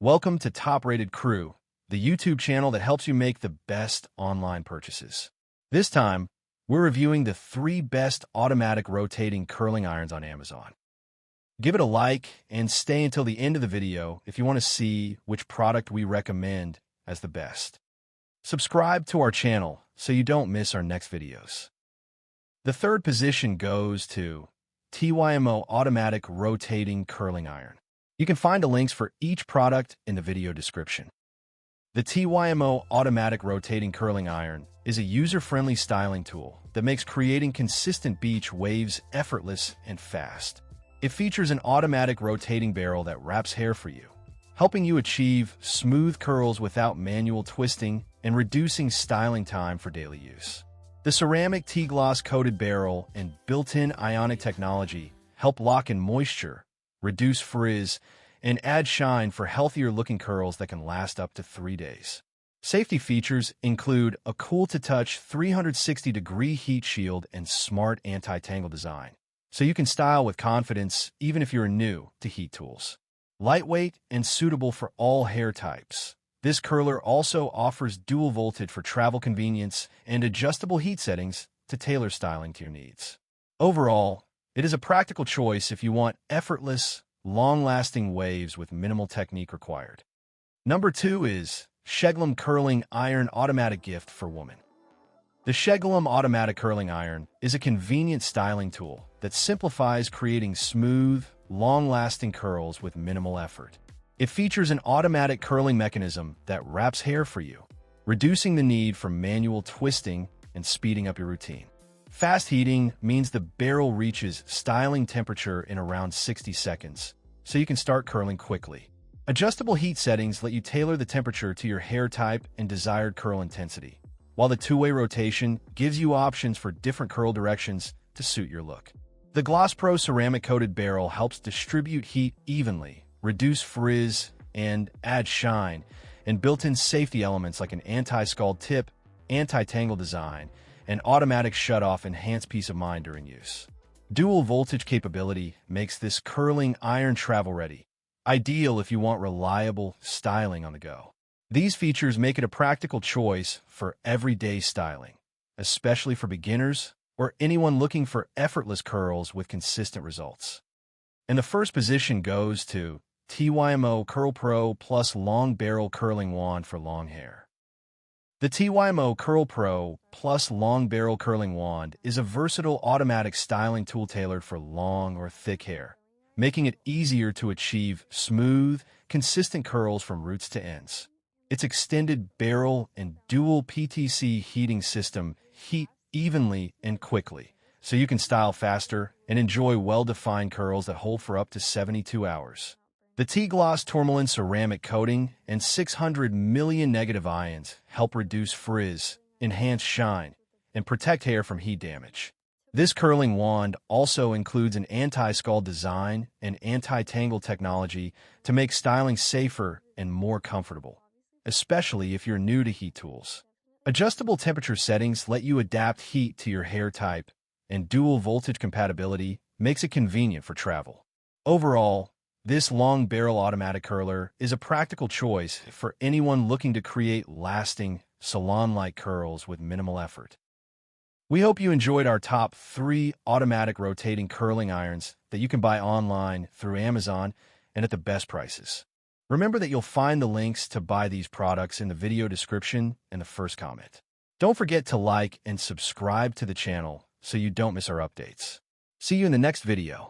Welcome to Top Rated Crew, the YouTube channel that helps you make the best online purchases. This time, we're reviewing the 3 best automatic rotating curling irons on Amazon. Give it a like and stay until the end of the video if you want to see which product we recommend as the best. Subscribe to our channel so you don't miss our next videos. The third position goes to TYMO Automatic Rotating Curling Iron. You can find the links for each product in the video description. The TYMO Automatic Rotating Curling Iron is a user-friendly styling tool that makes creating consistent beach waves effortless and fast. It features an automatic rotating barrel that wraps hair for you, helping you achieve smooth curls without manual twisting and reducing styling time for daily use. The ceramic T-gloss coated barrel and built-in ionic technology help lock in moisture, reduce frizz, and add shine for healthier-looking curls that can last up to 3 days. Safety features include a cool-to-touch 360-degree heat shield and smart anti-tangle design, so you can style with confidence even if you're new to heat tools. Lightweight and suitable for all hair types, this curler also offers dual voltage for travel convenience and adjustable heat settings to tailor styling to your needs. Overall, it is a practical choice if you want effortless, long-lasting waves with minimal technique required. Number 2 is Sheglum Curling Iron Automatic Gift for Women. The Sheglum Automatic Curling Iron is a convenient styling tool that simplifies creating smooth, long-lasting curls with minimal effort. It features an automatic curling mechanism that wraps hair for you, reducing the need for manual twisting and speeding up your routine. Fast heating means the barrel reaches styling temperature in around 60 seconds, so you can start curling quickly. Adjustable heat settings let you tailor the temperature to your hair type and desired curl intensity, while the two-way rotation gives you options for different curl directions to suit your look. The Gloss Pro ceramic-coated barrel helps distribute heat evenly, reduce frizz, and add shine, and built-in safety elements like an anti-scald tip, anti-tangle design, and automatic shutoff enhance peace of mind during use. Dual voltage capability makes this curling iron travel-ready, ideal if you want reliable styling on the go. These features make it a practical choice for everyday styling, especially for beginners or anyone looking for effortless curls with consistent results. And the first position goes to TYMO Curl Pro Plus Long Barrel Curling Wand for long hair. The TYMO Curl Pro Plus Long Barrel Curling Wand is a versatile automatic styling tool tailored for long or thick hair, making it easier to achieve smooth, consistent curls from roots to ends. Its extended barrel and dual PTC heating system heat evenly and quickly, so you can style faster and enjoy well-defined curls that hold for up to 72 hours. The T-gloss tourmaline ceramic coating and 600 million negative ions help reduce frizz, enhance shine, and protect hair from heat damage. This curling wand also includes an anti-scald design and anti-tangle technology to make styling safer and more comfortable, especially if you're new to heat tools. Adjustable temperature settings let you adapt heat to your hair type, and dual voltage compatibility makes it convenient for travel. Overall, this long barrel automatic curler is a practical choice for anyone looking to create lasting, salon-like curls with minimal effort. We hope you enjoyed our top 3 automatic rotating curling irons that you can buy online through Amazon and at the best prices. Remember that you'll find the links to buy these products in the video description and the first comment. Don't forget to like and subscribe to the channel so you don't miss our updates. See you in the next video.